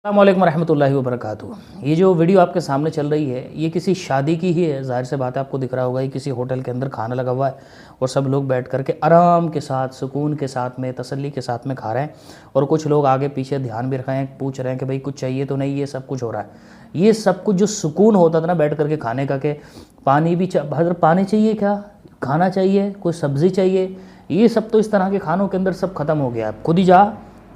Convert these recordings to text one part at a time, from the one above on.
السلام علیکم ورحمۃ اللہ وبرکاتہ۔ یہ جو ویڈیو آپ کے سامنے چل رہی ہے یہ کسی شادی کی ہی ہے، ظاہر سے بات ہے آپ کو دکھ رہا ہوگا، یہ کسی ہوٹل کے اندر کھانا لگا ہوا ہے اور سب لوگ بیٹھ کر کے آرام کے ساتھ، سکون کے ساتھ میں، تسلی کے ساتھ میں کھا رہے ہیں، اور کچھ لوگ آگے پیچھے دھیان بھی رکھے ہیں، پوچھ رہے ہیں کہ بھئی کچھ چاہیے تو نہیں، یہ سب کچھ ہو رہا ہے۔ یہ سب کچھ جو سکون ہوتا تھا نا بیٹھ کر کے کھانے کا، کہ پانی بھی حضرت پانی چاہیے، کیا کھانا چاہیے، کوئی سبزی چاہیے، یہ سب تو اس طرح کے کھانوں کے اندر سب ختم ہو گیا ہے۔ خود ہی جا،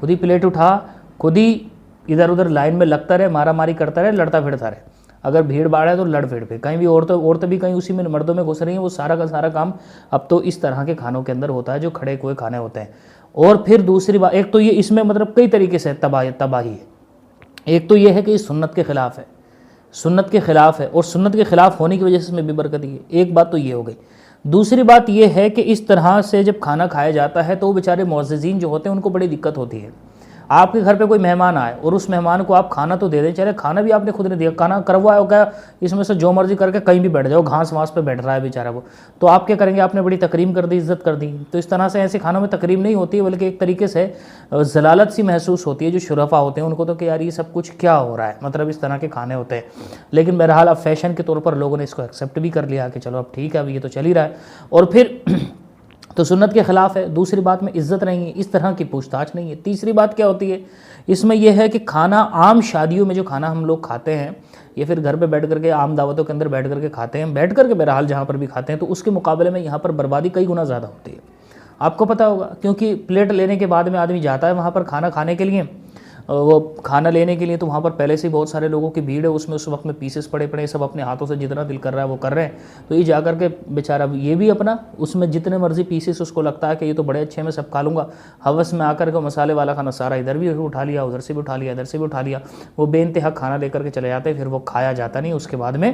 خود ہی پلیٹ اٹھا، خود ہی ادھر ادھر لائن میں لگتا رہے، مارا ماری کرتا رہے، لڑتا پھرتا رہے، اگر بھیڑ باڑ ہے تو لڑ پھر پہ، کہیں بھی عورتیں بھی کہیں اسی میں مردوں میں گھس رہی ہیں، وہ سارا کا سارا کام اب تو اس طرح کے کھانوں کے اندر ہوتا ہے جو کھڑے کوئے کھانے ہوتے ہیں۔ اور پھر دوسری بات، ایک تو یہ اس میں مطلب کئی طریقے سے تباہی ہے۔ ایک تو یہ ہے کہ یہ سنت کے خلاف ہے، سنت کے خلاف ہے، اور سنت کے خلاف ہونے کی وجہ سے اس میں بھی برکت ہی ہے۔ ایک بات تو یہ ہو گئی۔ دوسری بات یہ ہے کہ اس طرح سے جب کھانا کھایا جاتا ہے تو وہ بیچارے معززین جو ہوتے ہیں ان کو بڑی دقت ہوتی ہے۔ آپ کے گھر پہ کوئی مہمان آئے اور اس مہمان کو آپ کھانا تو دے دیں، چلے کھانا بھی آپ نے خود نے دیا، کھانا کروایا ہو گیا، اس میں سے جو مرضی کر کے کہیں بھی بیٹھ جاؤ، گھاس واس پہ بیٹھ رہا ہے بیچارہ وہ، تو آپ کیا کریں گے؟ آپ نے بڑی تکریم کر دی، عزت کر دی۔ تو اس طرح سے ایسے کھانوں میں تکریم نہیں ہوتی ہے، بلکہ ایک طریقے سے ذلالت سی محسوس ہوتی ہے جو شرفا ہوتے ہیں ان کو، تو کہ یار یہ سب کچھ کیا ہو رہا ہے، مطلب اس طرح کے کھانے ہوتے ہیں۔ لیکن بہرحال اب فیشن کے طور پر لوگوں نے اس کو ایکسیپٹ بھی کر لیا کہ چلو اب ٹھیک ہے، اب یہ تو چل ہی رہا ہے، اور پھر تو سنت کے خلاف ہے۔ دوسری بات میں عزت نہیں ہے، اس طرح کی پوچھ تاچھ نہیں ہے۔ تیسری بات کیا ہوتی ہے اس میں، یہ ہے کہ کھانا عام شادیوں میں جو کھانا ہم لوگ کھاتے ہیں یا پھر گھر پہ بیٹھ کر کے عام دعوتوں کے اندر بیٹھ کر کے کھاتے ہیں، بیٹھ کر کے بہرحال جہاں پر بھی کھاتے ہیں، تو اس کے مقابلے میں یہاں پر بربادی کئی گنا زیادہ ہوتی ہے۔ آپ کو پتہ ہوگا، کیونکہ پلیٹ لینے کے بعد میں آدمی جاتا ہے وہاں پر کھانا کھانے کے لیے، وہ کھانا لینے کے لیے، تو وہاں پر پہلے سے ہی بہت سارے لوگوں کی بھیڑ ہے، اس میں اس وقت میں پیسز پڑے سب اپنے ہاتھوں سے جتنا دل کر رہا ہے وہ کر رہے ہیں، تو یہ جا کر کے بیچارہ یہ بھی اپنا اس میں جتنے مرضی پیسز اس کو لگتا ہے کہ یہ تو بڑے اچھے میں سب کھا لوں گا، ہوس میں آ کر کے مسالے والا کھانا سارا ادھر بھی اٹھا لیا، ادھر سے بھی اٹھا لیا، ادھر سے بھی اٹھا لیا، وہ بے انتہا کھانا لے کر کے چلے جاتے ہیں، پھر وہ کھایا جاتا نہیں، اس کے بعد میں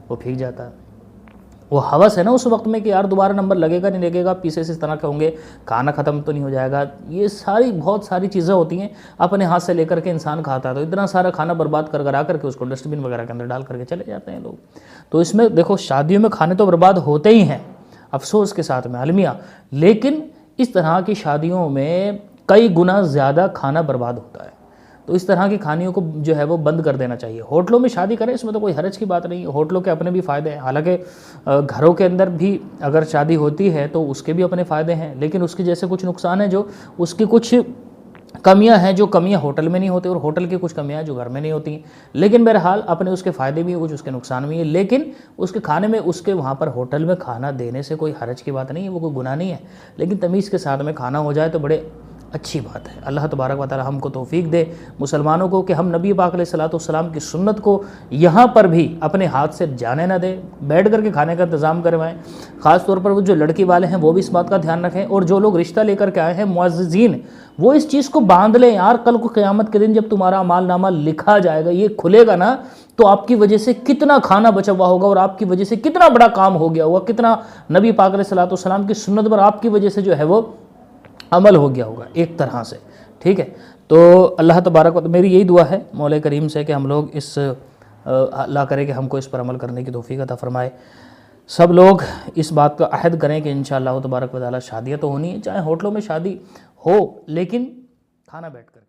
وہ پھینک جاتا ہے۔ وہ ہوس ہے نا اس وقت میں کہ یار دوبارہ نمبر لگے گا نہیں لگے گا، پیسز اس طرح کے ہوں گے، کھانا ختم تو نہیں ہو جائے گا، یہ ساری بہت ساری چیزیں ہوتی ہیں اپنے ہاتھ سے لے کر کے انسان کھاتا ہے، تو اتنا سارا کھانا برباد کر آ کر کے اس کو ڈسٹ بن وغیرہ کے اندر ڈال کر کے چلے جاتے ہیں لوگ۔ تو اس میں دیکھو شادیوں میں کھانے تو برباد ہوتے ہی ہیں افسوس کے ساتھ میں المیہ، لیکن اس طرح کی شادیوں میں کئی گنا زیادہ کھانا برباد ہوتا ہے، تو اس طرح کی کھانیوں کو جو ہے وہ بند کر دینا چاہیے۔ ہوٹلوں میں شادی کریں، اس میں تو کوئی حرج کی بات نہیں ہے، ہوٹلوں کے اپنے بھی فائدے ہیں، حالانکہ گھروں کے اندر بھی اگر شادی ہوتی ہے تو اس کے بھی اپنے فائدے ہیں، لیکن اس کے جیسے کچھ نقصان ہیں، جو اس کی کچھ کمیاں ہیں جو کمیاں ہوٹل میں نہیں ہوتی، اور ہوٹل کی کچھ کمیاں ہیں جو گھر میں نہیں ہوتی ہیں، لیکن بہرحال اپنے اس کے فائدے بھی ہیں، کچھ اس کے نقصان بھی ہیں، لیکن اس کے کھانے میں اس کے وہاں پر ہوٹل میں کھانا دینے سے کوئی حرج کی بات نہیں ہے، وہ کوئی گناہ نہیں ہے، لیکن تمیز کے ساتھ میں کھانا ہو جائے تو بڑے اچھی بات ہے۔ اللہ تبارک و تعالی ہم کو توفیق دے مسلمانوں کو کہ ہم نبی پاک علیہ الصلوۃ والسلام کی سنت کو یہاں پر بھی اپنے ہاتھ سے جانے نہ دیں، بیٹھ کر کے کھانے کا انتظام کروائیں، خاص طور پر وہ جو لڑکی والے ہیں وہ بھی اس بات کا دھیان رکھیں، اور جو لوگ رشتہ لے کر کے آئے ہیں معززین، وہ اس چیز کو باندھ لیں یار، کل کو قیامت کے دن جب تمہارا اعمال نامہ لکھا جائے گا، یہ کھلے گا نا، تو آپ کی وجہ سے کتنا کھانا بچا ہوا ہوگا، اور آپ کی وجہ سے کتنا بڑا کام ہو گیا ہوگا، کتنا نبی پاک علیہ الصلوۃ والسلام کی سنت پر آپ کی وجہ سے جو ہے وہ عمل ہو گیا ہوگا ایک طرح سے، ٹھیک ہے۔ تو اللہ تبارک و تعالی، میری یہی دعا ہے مولا کریم سے کہ ہم لوگ اس اللہ کرے کہ ہم کو اس پر عمل کرنے کی توفیق عطا فرمائے، سب لوگ اس بات کا عہد کریں کہ انشاءاللہ تبارک و تعالی شادیاں تو ہونی ہے، چاہے ہوٹلوں میں شادی ہو لیکن کھانا بیٹھ کر